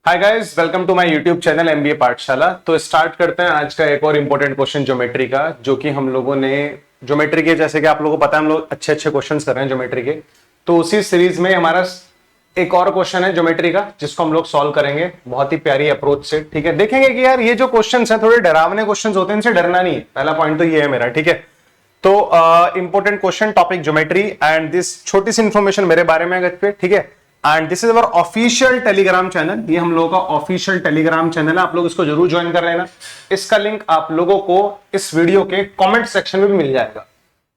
Hi guys, welcome to my YouTube channel MBA Pathshala. तो start करते हैं आज का एक और इंपॉर्टेंट क्वेश्चन ज्योमेट्री का, जो कि हम लोगों ने ज्योमेट्री के, जैसे कि आप लोगों को पता है, हम लोग अच्छे अच्छे क्वेश्चंस कर रहे हैं ज्योमेट्री के। तो उसी सीरीज में हमारा एक और क्वेश्चन है ज्योमेट्री का, जिसको हम लोग सॉल्व करेंगे बहुत ही प्यारी अप्रोच से। ठीक है, देखेंगे कि यार ये जो क्वेश्चन है थोड़े डरावने क्वेश्चन होते हैं, इनसे डरना नहीं है। पहला पॉइंट तो ये है मेरा। ठीक है, तो important question, topic geometry, and this छोटी सी इंफॉर्मेशन मेरे बारे में अगर पे। ठीक है, and this is our official Telegram channel. ये हम लोगों का ऑफिशियल टेलीग्राम चैनल है, आप लोग इसको जरूर ज्वाइन कर लेना। इसका लिंक आप लोगों को इस वीडियो के कमेंट सेक्शन में भी मिल जाएगा।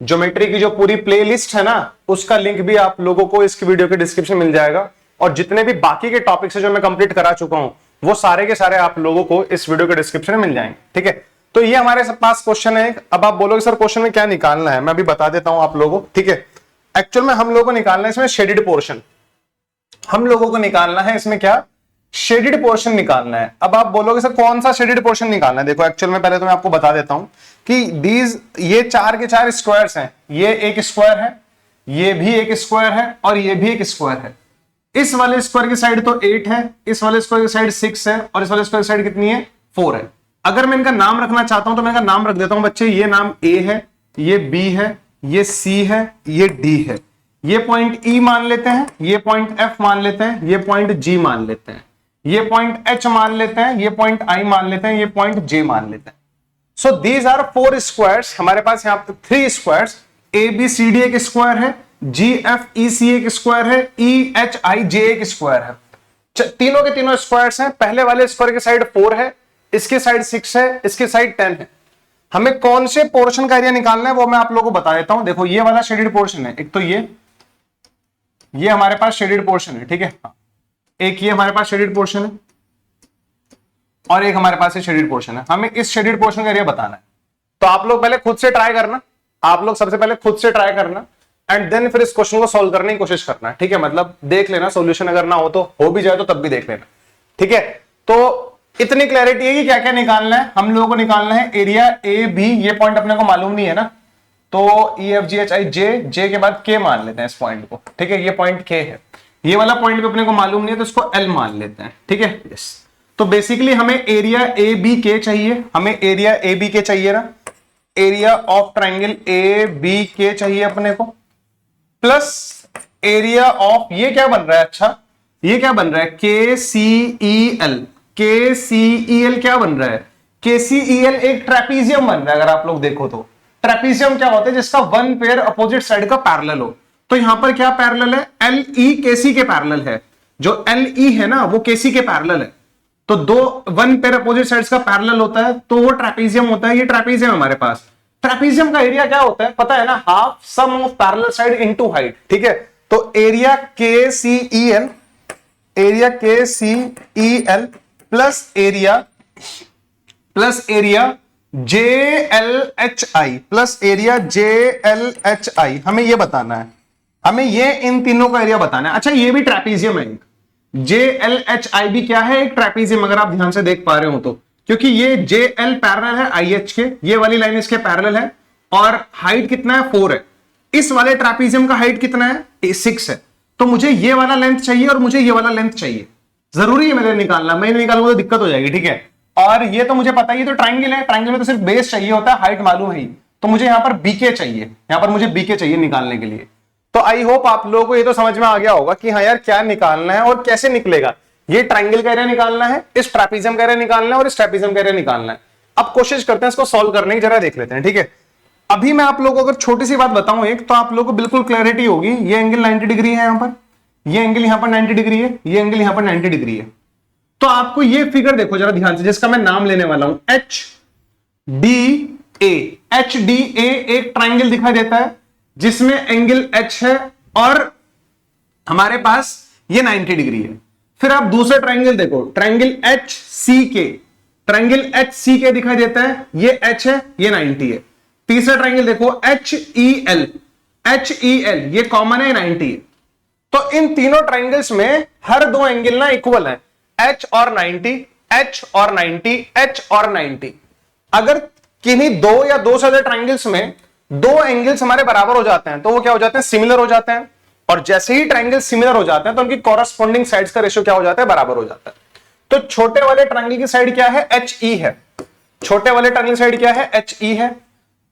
ज्योमेट्री की जो पूरी प्लेलिस्ट है ना, उसका लिंक भी आप लोगों को इस वीडियो के डिस्क्रिप्शन में मिल जाएगा। और जितने भी बाकी के टॉपिक्स है जो मैं कंप्लीट करा चुका हूं, वो सारे के सारे आप लोगों को इस वीडियो के डिस्क्रिप्शन में मिल जाएंगे। ठीक है, तो ये हमारे पास क्वेश्चन है। अब आप बोलोगे सर क्वेश्चन में क्या निकालना है, मैं अभी बता देता हूं आप लोगों को। ठीक है, एक्चुअल में हम लोगों को निकालना है इसमें शेडेड पोर्शन। हम लोगों को निकालना है इसमें क्या, शेडेड पोर्शन निकालना है। अब आप बोलोगे सर कौन सा शेडेड पोर्शन निकालना है। देखो एक्चुअल में पहले तो मैं आपको बता देता हूं कि ये चार के चार स्क्वायर्स हैं। ये एक स्क्वायर है, ये भी एक स्क्वायर है, और ये भी एक स्क्वायर है। इस वाले स्क्वायर की साइड तो 8 है, इस वाले स्क्वायर की साइड 6 है, और इस वाले स्क्वायर की साइड कितनी है, 4 है। अगर मैं इनका नाम रखना चाहता हूं तो मैं इनका नाम रख देता हूं बच्चे। ये नाम A है, ये B है, ये C है, ये D है। ये पॉइंट E मान लेते हैं, ये पॉइंट F मान लेते हैं, ये पॉइंट G मान लेते हैं, ये पॉइंट H मान लेते हैं, ये पॉइंट I मान लेते हैं, ये पॉइंट J मान लेते हैं। So these are 4 squares. हमारे पास यहां पर 3 स्क्वायर्स, ABCD एक स्क्वायर है, GFEC एक स्क्वायर है, EHIJ एक स्क्वायर है। तीनों के तीनों स्क्वायर्स हैं। पहले वाले स्क्वायर की साइड 4 है, इसके साइड 6 है, इसके साइड 10 है। हमें कौन से पोर्शन का एरिया निकालना है वो मैं आप लोगों को बता देता हूं। देखो ये वाला शेडेड पोर्शन है, एक तो ये हमारे पास शेडेड पोर्शन है। ठीक है, एक ये हमारे पास शेडेड पोर्शन है, और एक हमारे पास शेडेड पोर्शन है। हमें इस शेडेड पोर्शन का एरिया बताना है। तो आप लोग पहले खुद से ट्राई करना, आप लोग सबसे पहले खुद से ट्राई करना, एंड देन फिर इस क्वेश्चन को सॉल्व करने की कोशिश करना। ठीक है, मतलब देख लेना, सॉल्यूशन अगर ना हो भी जाए तो तब भी देख लेना। ठीक है, तो इतनी क्लैरिटी है कि क्या क्या निकालना है। हम लोगों को निकालना है एरिया ए बी। ये पॉइंट अपने को मालूम नहीं है ना, तो EFGHIJ, जे के बाद K मान लेते हैं इस पॉइंट को। ठीक है, ये पॉइंट K है। ये वाला पॉइंट भी अपने को मालूम नहीं है, तो इसको L मान लेते हैं। ठीक है, यस। तो बेसिकली हमें एरिया ABK चाहिए, हमें एरिया ABK चाहिए ना, एरिया ऑफ ट्राइंगल ABK चाहिए अपने को, प्लस एरिया ऑफ, ये क्या बन रहा है, अच्छा ये क्या बन रहा है, KCEL। KCEL क्या बन रहा है, KCEL एक ट्रेपीजियम बन रहा है। अगर आप लोग देखो तो ट्रेपीजियम क्या होता है, जिसका वन पेयर अपोजिट साइड का पैरेलल हो। तो यहां पर क्या पैरेलल है, LE KC के पैरेलल है। जो LE है ना वो KC के पैरेलल है। तो दो वन पेयर अपोजिट साइड्स का पैरेलल होता है, तो वो ट्रेपीजियम होता है। ये ट्रेपीजियम हमारे पास। ट्रेपीजियम का एरिया क्या होता है पता है ना, half sum of parallel side into height. ठीक है, तो area KCEL, area KCEL plus area JLHI plus area JLHI, हमें ये बताना है। हमें ये इन तीनों का एरिया बताना है। अच्छा, ये भी ट्रेपीजियम है। JLHI भी क्या है, एक ट्रेपीजियम, अगर आप ध्यान से देख पा रहे हो तो, क्योंकि ये JL पैरेलल है IH के, ये वाली लाइन इसके पैरेलल है, और हाइट कितना है, 4 है। इस वाले ट्रेपीजियम का हाइट कितना है, 6 है। तो मुझे ये वाला लेंथ चाहिए और मुझे ये वाला लेंथ चाहिए। जरूरी है मेरे निकालना, मैं निकालूंगा तो दिक्कत हो जाएगी। ठीक है, और ये तो मुझे पता ही है, तो ट्राइंगल है, ट्राइंगल में तो सिर्फ बेस चाहिए होता है, हाइट मालूम है ही। तो मुझे यहां पर BK चाहिए, यहां पर मुझे BK चाहिए निकालने के लिए। तो आई होप आप लोगों को ये तो समझ में आ गया होगा कि हाँ यार क्या निकालना है और कैसे निकलेगा। ये ट्राइंगल का एरिया निकालना है, इस ट्रेपीजियम का एरिया निकालना है, और इस ट्रेपीजियम का एरिया निकालना है। अब कोशिश करते हैं इसको सॉल्व करने की, जरा देख लेते हैं। ठीक है, अभी मैं आप लोगों को अगर छोटी सी बात बताऊं एक, तो आप लोगों को बिल्कुल क्लैरिटी होगी। ये एंगल 90 डिग्री है, यहां पर ये एंगल यहां पर 90 डिग्री है, ये एंगल यहां पर 90 डिग्री है। तो आपको ये फिगर देखो जरा ध्यान से, जिसका मैं नाम लेने वाला हूं, HDA। HDA एक ट्राइंगल दिखाई देता है जिसमें एंगल H है और हमारे पास ये 90 डिग्री है। फिर आप दूसरा ट्राइंगल देखो, ट्राइंगल HCK, ट्राइंगल HCK दिखाई देता है, ये H है, ये 90 है। तीसरा ट्राइंगल देखो HEL, HEL ये कॉमन है, 90 है। तो इन तीनों ट्राइंगल्स में हर दो एंगल ना इक्वल है, H और 90, H और 90, H और 90। अगर किन्हीं दो या दो से ज्यादा ट्राइंगल्स में दो एंगल्स हमारे बराबर हो जाते हैं तो वो क्या हो जाते हैं, सिमिलर हो जाते हैं। और जैसे ही ट्राइंगल सिमिलर हो जाते हैं तो उनकी कॉरस्पॉन्डिंग साइड्स का रेशियो क्या हो जाता है, बराबर हो जाता है। तो छोटे वाले ट्रायंगल की साइड क्या है, एच ई है। छोटे वाले ट्रायंगल साइड क्या है, एच ई है।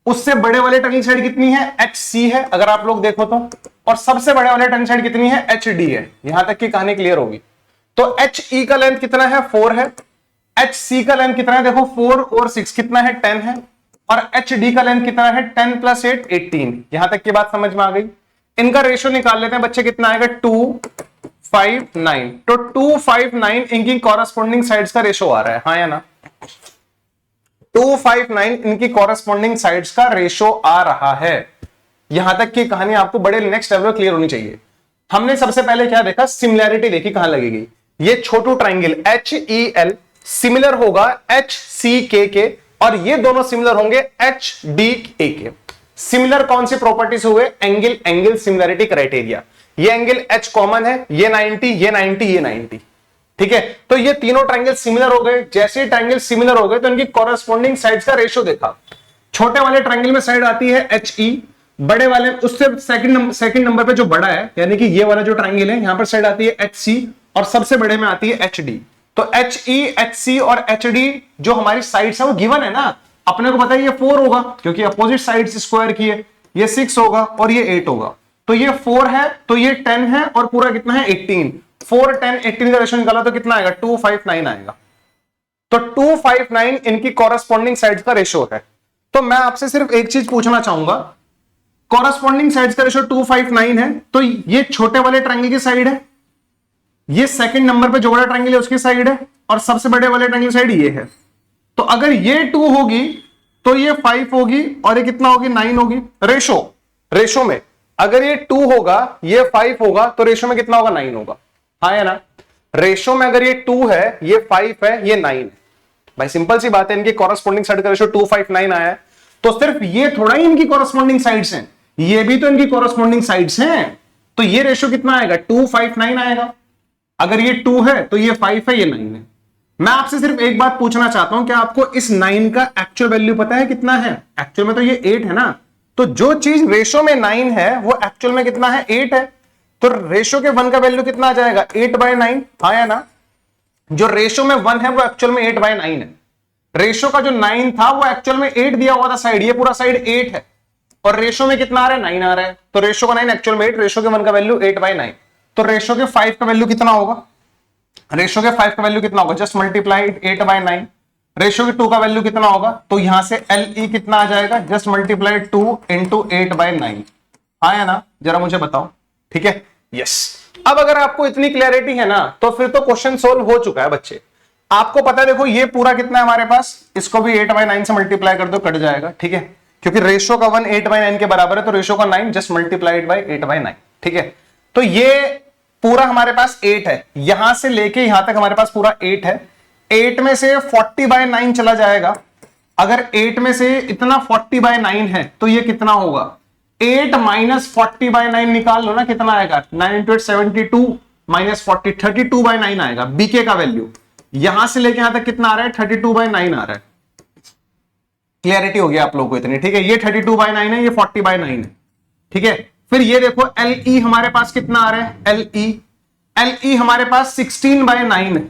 उससे बड़े वाले ट्रायंगल साइड कितनी है, एच सी है अगर आप लोग देखो तो। और सबसे बड़े वाले ट्रायंगल साइड कितनी है, एच डी है। यहां तक की कहानी क्लियर होगी। तो एच ई का लेंथ कितना है, 4 है। एच सी का लेंथ कितना है, देखो 4 और 6 कितना है, 10 है। और एच डी का लेंथ कितना है, 10 + 8 18। यहां तक की बात समझ में आ गई। इनका रेशियो निकाल लेते हैं बच्चे, कितना आएगा, 259। तो 259 इनकी कॉरेस्पॉन्डिंग साइड्स का रेशियो आ रहा है, हाँ या ना। 259 इनकी कॉरेस्पॉन्डिंग साइड्स का रेशियो आ रहा है। यहां तक की कहानी आपको बड़े नेक्स्ट लेवल क्लियर होनी चाहिए। हमने सबसे पहले क्या देखा, सिमिलैरिटी देखी कहां लगेगी। ये छोटू triangle H E L similar होगा एच सी के, और ये दोनों सिमिलर होंगे एच डी ए के। सिमिलर कौन सी प्रॉपर्टीज हुए, एंगल सिमिलैरिटी क्राइटेरिया। ये एंगल एच कॉमन है, ये 90, ये 90, ये 90, ठीक है। तो ये तीनों ट्रायंगल सिमिलर हो गए। जैसे ट्रायंगल सिमिलर हो गए तो इनकी कॉरेस्पॉन्डिंग साइड्स का रेशियो देखा। छोटे वाले ट्रायंगल में साइड आती है एच ई, बड़े वाले उससे सेकंड नंबर पे जो बड़ा है, यानी कि ये वाला जो ट्रायंगल है, यहां पर साइड आती है एच सी, और सबसे बड़े में आती है एच डी। तो एच ई, एच सी और एच डी जो हमारी साइड्स है वो गिवन है ना। अपने को पता है ये 4 होगा क्योंकि अपोजिट साइड्स स्क्वायर की है। ये 6 होगा और ये 8 होगा। तो ये 4 है, तो ये 10 है, और पूरा कितना है, 18। 4, 10, 18 का रेशियो निकाला तो कितना आएगा, 259 आएगा। तो 259 इनकी कॉरेस्पॉन्डिंग साइड्स का रेशियो है। तो मैं आपसे सिर्फ एक चीज पूछना चाहूंगा, कॉरेस्पॉन्डिंग साइड्स का रेशियो 259 है, तो ये छोटे वाले ट्रायंगल की साइड है, ये सेकंड नंबर पे जो बड़ा ट्रायंगल है उसकी साइड है, और सबसे बड़े वाले ट्रायंगल साइड ये है। तो अगर ये 2 होगी तो ये 5 होगी, और ये कितना होगी, 9 होगी। रेशो में अगर ये 2 होगा, ये 5 होगा, तो रेशो में कितना होगा, 9 होगा, हाँ या ना। रेशो में अगर ये 2 है, ये 5 है, ये 9 है। भाई सिंपल सी बात है, इनकी कॉरेस्पॉन्डिंग साइड का रेशो 259 आया है। तो सिर्फ ये थोड़ा ही इनकी कॉरेस्पॉन्डिंग साइड्स हैं, ये भी तो इनकी कॉरेस्पॉन्डिंग साइड्स हैं। तो ये रेशो कितना आएगा, 259 आएगा। अगर ये 2 है तो ये 5 है, ये 9 है। मैं आपसे सिर्फ एक बात पूछना चाहता हूं कि आपको इस 9 का एक्चुअल वैल्यू पता है कितना है। एक्चुअल में तो ये 8 है ना। तो जो चीज रेशो में 9 है वो एक्चुअल में कितना है, 8 है। तो रेशो के 1 का वैल्यू कितना आ जाएगा, 8/9, हाँ या ना। जो रेशो में 1 है वो एक्चुअल में 8/9 है। रेशो का जो 9 था वो एक्चुअल में 8 दिया हुआ था साइड, ये पूरा साइड 8 है, और रेशो में कितना आ रहा है, 9 आ रहा है। तो रेशो का 9 एक्चुअल में 8, रेशो के 1 का वैल्यू 8/9। तो रेशो के 5 का वैल्यू कितना होगा, रेशो के 5 का वैल्यू कितना होगा, जस्ट मल्टीप्लाइड 8/9। रेशो के 2 का वैल्यू कितना होगा, तो यहां से LE कितना आ जाएगा, जस्ट मल्टीप्लाइड 2 × 8/9, हाँ या ना, जरा मुझे बताओ, ठीक है, यस। अब अगर आपको इतनी क्लैरिटी है ना, तो फिर तो क्वेश्चन सोल्व हो चुका है बच्चे। आपको पता है, देखो ये पूरा कितना है हमारे पास, इसको भी 8/9 से मल्टीप्लाई कर दो, कट जाएगा, ठीक है, क्योंकि रेशो का 1 8/9 के बराबर है, तो रेशो का 9 जस्ट मल्टीप्लाइड बाय 8/9, ठीक है। तो ये पूरा हमारे पास 8 है, यहां से लेके यहां तक हमारे पास पूरा 8 है। 8 में से 40/9 चला जाएगा। अगर 8 में से इतना 40/9 है तो ये कितना होगा, 8 - 40/9 निकाल लो ना, कितना आएगा, 9 × 8 72 - 40 32/9 आएगा। बीके का वैल्यू यहां से लेके यहां तक कितना आ रहा है, 32/9 आ रहा है। क्लियरिटी हो गया आप लोगों को इतनी, ठीक है। ये 32/9 है, ये 40/9 है, ठीक है। फिर ये देखो LE हमारे पास कितना आ रहा है, LE हमारे पास 16/9 है,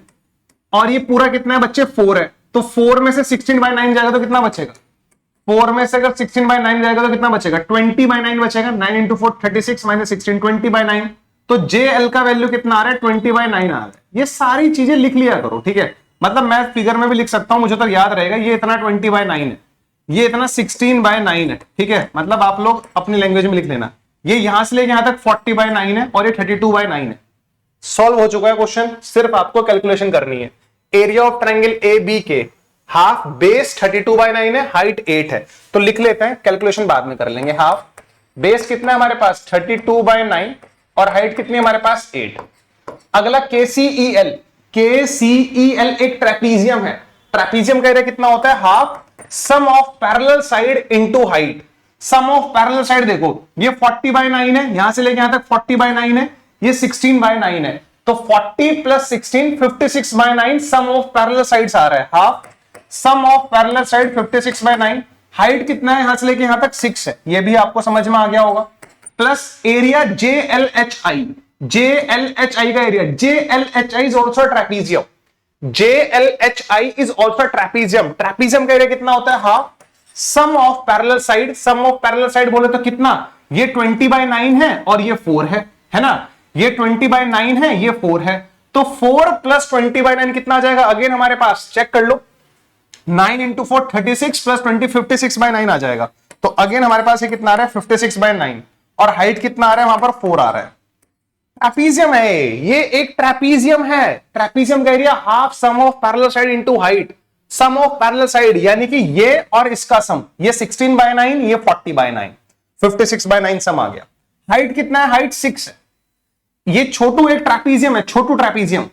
और ये पूरा कितना है बच्चे, 4 है। तो 4 में से 16/9 जाएगा तो कितना बचेगा, 4 में से अगर 16/9 जाएगा तो कितना बचेगा, 20/9 बचेगा। 9 × 4 36 - 16 20/9। तो JL का वैल्यू कितना आ रहा है, 20/9 आ रहा है। ये सारी चीजें लिख लिया करो, ठीक है। मतलब मैं फिगर में भी लिख सकता हूं, मुझे तो याद रहेगा, ये इतना 20/9 है, ये इतना 16/9 है, ठीक है। मतलब आप लोग अपनी लैंग्वेज में लिख लेना, ये यहां से लेके यहां तक 40/9 है, और ये 32/9 है। सॉल्व हो चुका है क्वेश्चन, सिर्फ आपको कैलकुलेशन करनी है। Area of triangle ABK half, base 32/9 है, हाइट 8 है। तो लिख लेते हैं, कैलकुलेशन बाद में कर लेंगे। हाफ, बेस कितना है हमारे पास, 32/9, और हाइट कितनी है हमारे पास, 8। अगला KCEL एक ट्रेपीजियम है। ट्रेपीजियम का एरिया कितना होता है, half sum of parallel side into height. Sum of parallel side देखो, ये 40/9 है, यहां से लेके यहां तक 40/9 है, ये 16/9 है। तो 40 + 16 56/9 सम ऑफ पैरेलल साइड्स आ रहा है। Half sum of parallel side 56/9। Height कितना है, यहां से लेके यहां तक 6 है, ये भी आपको समझ में आ गया होगा। प्लस एरिया JLHI का area, JLHI is also trapezium. JLHI is also trapezium. Trapezium का एरिया कितना होता है? Half sum of parallel side. Sum of parallel side बोले तो कितना? ये 20/9 है और ये 4 है ना? ये 20/9 है, ये 4 है, तो 4 प्लस 20/9 कितना आ जाएगा? अगेन हमारे पास चेक कर लो, 9 इंटू 4 36 प्लस 20 56/9 आ जाएगा। तो अगेन हमारे पास ये कितना आ रहा है? 56/9, और हाइट कितना आ रहा है? वहां पर 4 आ रहा है। ट्रैपीजियम है ये, एक ट्रैपीजियम है। ट्रैपीजियम का area half sum of parallel side into height. Sum of parallel side यानी कि ये और इसका सम, ये 16/9, ये 40/9, 56/9 सम आ गया। हाइट कितना है? हाइट 6 है। ये छोटू एक ट्रैपीजियम है, छोटू trapezium.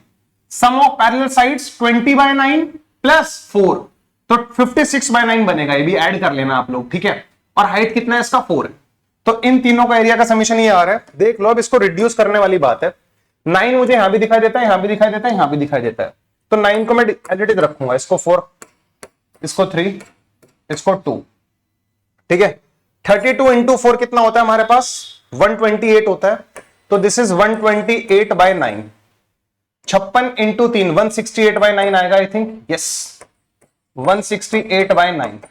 Sum of parallel sides 20/9 plus 4, तो 56/9 बनेगा। ये भी ऐड कर लेना आप लोग, ठीक है? और हाइट कितना है इसका? 4 है। तो इन तीनों का एरिया का समीशन ये आ रहा है। देख लो, अब इसको रिड्यूस करने वाली बात है। 9 मुझे यहां भी दिखाई देता है, यहां भी दिखाई देता है, यहां भी दिखाई देता है, तो 9 को मैं एडिटिव रखूंगा, इसको 4, इसको 3, इसको 2, ठीक है? 32 इंटू 4 कितना होता है हमारे पास? 128 होता है, तो दिस इज 128/9। 56 इंटू 3 168/9 आएगा, आई थिंक, यस, 168/9।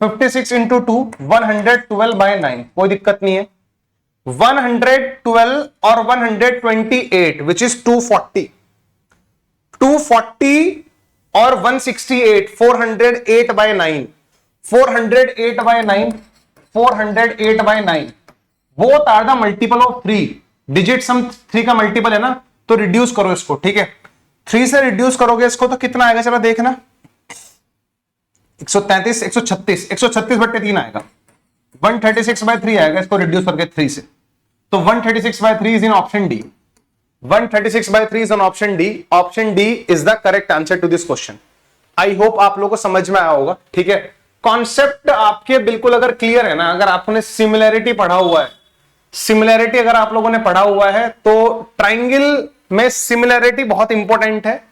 56 इंटू 2 112/9, कोई दिक्कत नहीं है। 112 और 128 विच इज 240, 240 और 168 408/9, 408/9, 408/9, both are the multiple of 3 digit. Sum 3 का मल्टीपल है ना, तो रिड्यूस करो इसको, ठीक है? 3 से रिड्यूस करोगे इसको तो कितना आएगा? चलो देखना, 133, 136, 136/3 आएगा, 136/3 आएगा इसको रिड्यूस करके 3 से, तो 136/3 is in option D. 136/3 is on option D. Option D is the correct answer to this question. I hope आप लोगों को समझ में आया होगा, ठीक है? कॉन्सेप्ट आपके बिल्कुल अगर क्लियर है ना, अगर आपने सिमिलैरिटी पढ़ा हुआ है, सिमिलैरिटी अगर आप लोगों ने पढ़ा हुआ है, तो ट्राइंगल में सिमिलैरिटी बहुत इंपॉर्टेंट है।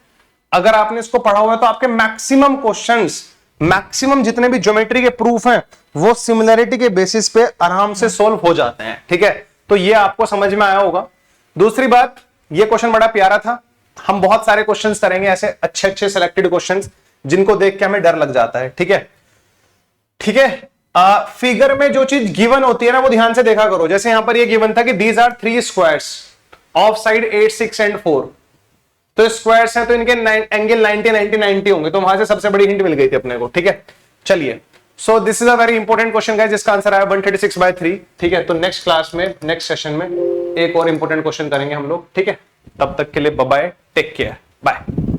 अगर आपने इसको पढ़ा हुआ है तो आपके मैक्सिमम क्वेश्चंस, मैक्सिमम जितने भी ज्योमेट्री के प्रूफ हैं, वो सिमिलैरिटी के बेसिस पे आराम से सोल्व हो जाते हैं, ठीक है? तो ये आपको समझ में आया होगा। दूसरी बात, ये क्वेश्चन बड़ा प्यारा था। हम बहुत सारे क्वेश्चंस करेंगे ऐसे अच्छे अच्छे सिलेक्टेड क्वेश्चंस, जिनको देख के हमें डर लग जाता है, ठीक है? ठीक है, फिगर में जो चीज गिवन होती है ना, वो ध्यान से देखा करो। जैसे यहां पर ये गिवन था कि these are 3 squares of side 8, 6 and 4, तो स्क्वायर्स हैं, तो इनके एंगल 90, 90, 90 होंगे, तो वहां से सबसे बड़ी हिंट मिल गई थी अपने को, ठीक है? चलिए, so this is a very important question guys, जिसका आंसर आया 136/3, ठीक है? तो नेक्स्ट क्लास में, नेक्स्ट सेशन में एक और इंपॉर्टेंट क्वेश्चन करेंगे हम लोग, ठीक है? तब तक के लिए bye bye, take care, bye.